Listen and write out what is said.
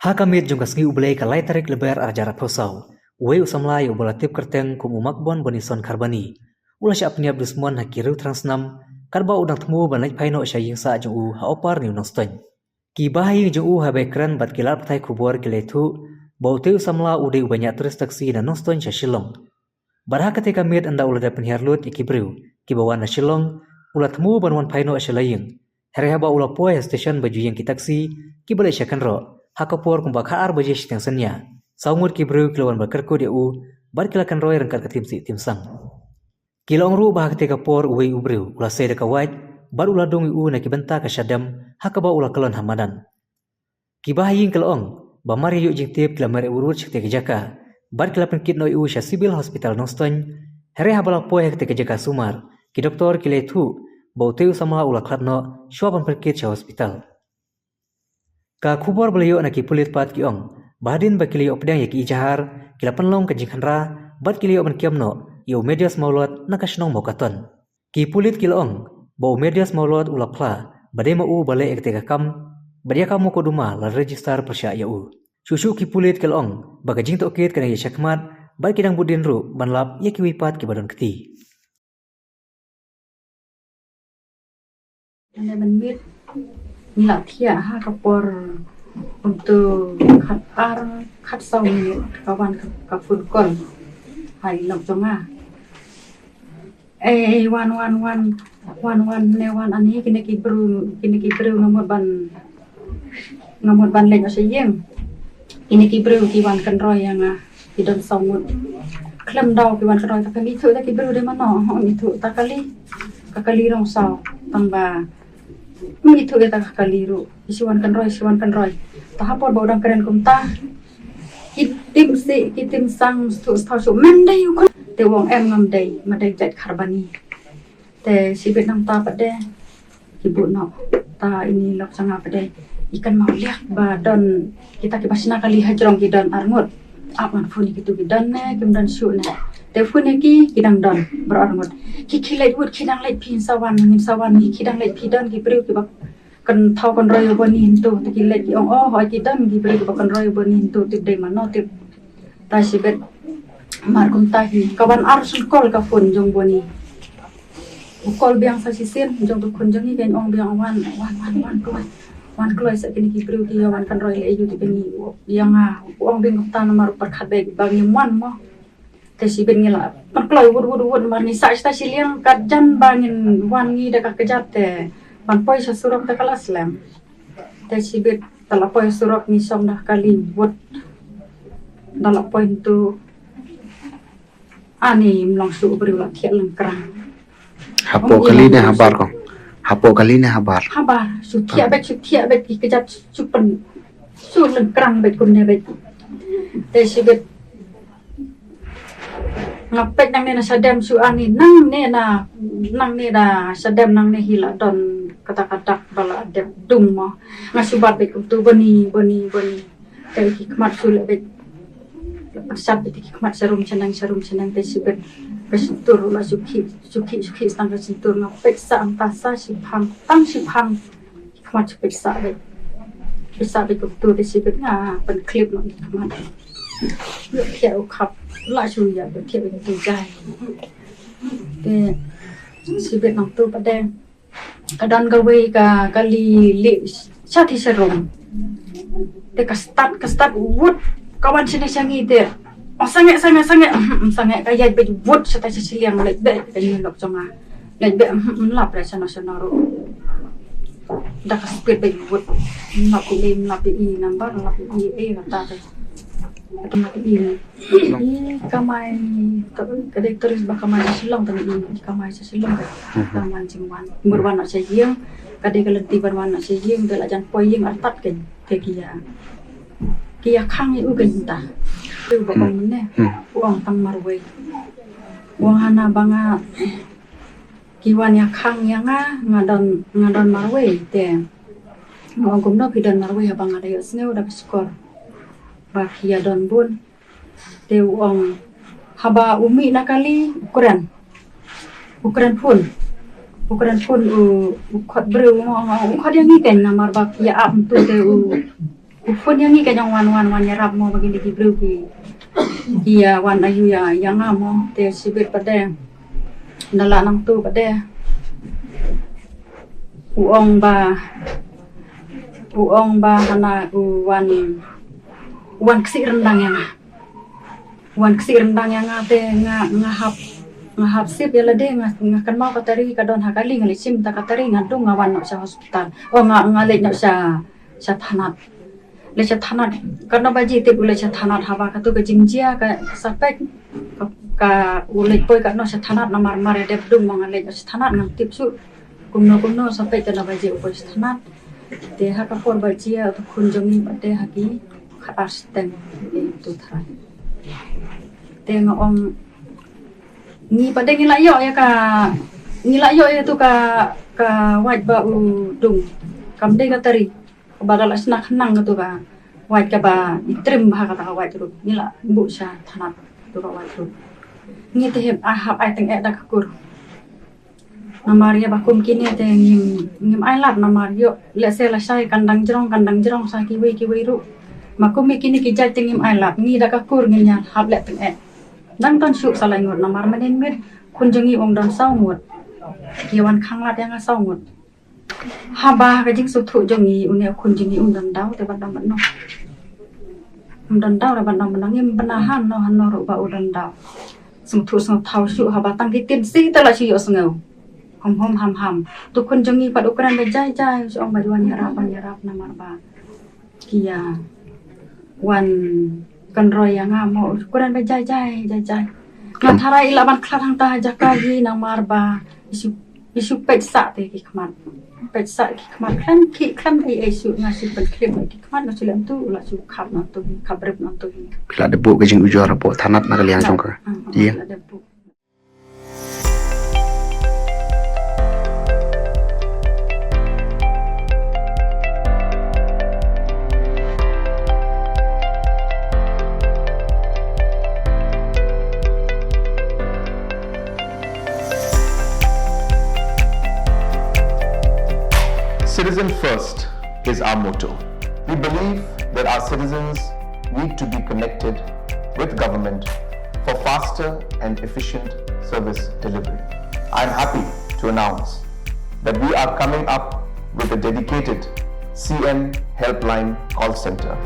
Hakamit jung kasngi ublei kalai tarik lebar arjarat posau. Uwe usamlai ubalatip kerteng kum umakbon bonison karbani. Ula siap niap dusmuan hakiru transnam. Karba udang temu banai paino syaying sa jung u haopar ni unostony. Ki bahayi jung u habai keren bat kilar patai kubur kiletu. Baute usamla ude ubanyak turis taksi dan nostony sya Shillong. Barha ketika mit anda ulada penhiarlut ikibriu. Ki bawan na Shillong. Ula temu banwan paino asyalaying. Herehaba ula poe stesen baju yang kitaksi. Ki balai syakan ro. Hakapor kumbak haar baje sitang senya. Saungur kibru kilawan bakerku dia u. Bar kilakan roy rengkat ketim si tim sang. Kilong ru bah ketika por uwe ubriu. Ula say deka waj. Bar ula dong u na kibenta ka syadam. Hakaba ula kelon hamadan. Kibahayin kelong. Bamari yuk jingtip kilamari urut syakti kejaka. Bar kilapan kit noi u sya sibil hospital nostony. Here habala poe ketika jaka sumar. Ki doktor kilai tu. Bauteu sama ula klatno. Syuapan perkit sya hospital. Ka kubor beliau nak pulit pat kiong. Bahadin bakiliyo pedang yaki ijahar. Kila penlong kajingkan ra. Bat kiliyo menkiamno. Iu medias maulot nakasnong mokaton. Ki pulit kilong. Bau medias maulot ula pla. Badai mau balai ektika kam. Badia kamu koduma la register persya yau. Susu ki pulit kilong. Bagajing tokit kena yashakmat. Bat kidang budin ru. Banlap yaki wipat ki badon keti. Ini menmit nilak tia ha kapor untuk kat ar kat saung kawan kafun kon hai lok jonga wan ne wan ani kini kibru ngamut ban leng asyeng kini kibru kiwan kenroy yang kidon saumut klem daw kiwan kenroy takali tu tak kibru de mano itu takali rong saw tamba itu kita kaliru isiwan kenroy tahapor baudang keren kumta kitim sang stu stau mendai ukon te wong em ngamdai madai jat karbani te sibit nam ta pade ibu no ta ini lok sanga pade ikan mau liak badon kita kibasna kali hajrong kidon arngut apan funi kitu kidon ne kimdan syu ne te funi ki kidang don berarngut kikilai wud kidang lai pin sawan kidang lai pidon ki priu ki bak kan thau kan roy boni hintu te kilai ki ong hoi kidon ki priu ki kan roy boni hintu te de mano te ta sibet markum tahi kawan arsun kol ka fun jong boni ukol biang sa sisin jong tu kun jong ni ben ong biang wan kloy sa kini ki priu ki wan kan roy le yu te beni yang ong bing tan mar par khabe bangi man mo kasi ben ngila pangkloy wud mani sa siliang kadjan bangin wan ngi deka kejate pan poi sa surok ta kalas lam kasi bet tala poi surok ni som dah kali wud dalak poi tu ani mlongsu beri la thiat lengkrang hapo kali ne habar ko hapo kali ne habar su thiat bet ki kejat su pen su lengkrang bet kun ne bet kasi bet ngapet nang nena sadam su ani nang nena sadam nang ne hila don kata-kata bala adep dung mo ngasubat be tu boni kai hikmat su le sab be hikmat serum senang te sibet besentur la suki stang besentur ngapet sa antasa si pang hikmat peksa be tu te sibet nga pen klip no hikmat yo kiau kap la chu ya be thiet be tu jai te sibet nang tu pade kadan gawe ka kali li sathi serum te kastat wud kawan sini sangi te sangat kaya be wud sata siliang lek be kaya lok jonga lek be lap ra sana ro da kaspet be wud lap i number lap i kata te kamay kadai terus bakamay sa silong tani kamay sa silong kaman jingwan murwan sa yeng kadai kalenti barwan sa yeng dalajan poyeng artat ken kia khang yu genta tu bakong ne uang tang marwe uang hana banga kiwan ya khang ya ngadon marwe te uang gumno pidan marwe ya banga dayo sneu da skor bakia don bun te uang haba umi nakali ukuran pun ukot breu ukot yang iten namar bakia am tu te Ufun yang ni kanyang wan nyarap mo bagi lagi berugi. Ia wan ayu ya yang amo te sibit pada nala nang tu pada uong ba hana wan kesi rendang yang te ngahap sip ya lade ngakan mau katari kadon hakali ngalisim ta katari ngadung ngawan nok sa hospital ngalek nok sa tanat lecha tanat karena baji te bule cha tanat haba katu ke jingjia ka sapek ka ulik poi ka no sa tanat na mar de dung mangalek sa tanat ngam tipsu kumno sampai ke na baji upoi sa tanat te ha ka for baji atau kunjungi bade haki khasten itu thara te ngom ni pada ngilayo ya tu ka waj ba dung kamde ka tari badal asna khnang tu ka waj ka ba itrim ha ka waj tu nila bu sha thanat tu ka waj tu ni te heb ahap ai teng da kur namaria ba kum kini te ngim ai lat namario le se la sai kandang jerong sa kiwi ru makum kini ki jaj ngim ai lat ni da ka kur nginya hab le teng nang ton syuk salai ngut namar manin mit kunjungi ong don sau ngut kiwan khang lat yang sau ngut haba ka jing su thu jongi unia kunjungi don dau te ban no don dau la ban no ngim penahan no han ro ba don dau sum thu sum thau syuk haba tang ki tin si ta la chi yo sngau hom ham tu kunjungi pad ukuran be jai so ong baduan yarap namar ba kia wan kan roy yang amo ukuran be jai ngathara ila ban khlat hang ta jakagi namar ba isu petsa te ki khmat klan ai su ngasi pen klip ki khmat ngasu lam tu la su khap na tu khabrep na tu Pila debu ke jing ujor hapo thanat na kaliang jongka. Iya. Citizen first is our motto. We believe that our citizens need to be connected with government for faster and efficient service delivery. I am happy to announce that we are coming up with a dedicated CM helpline call center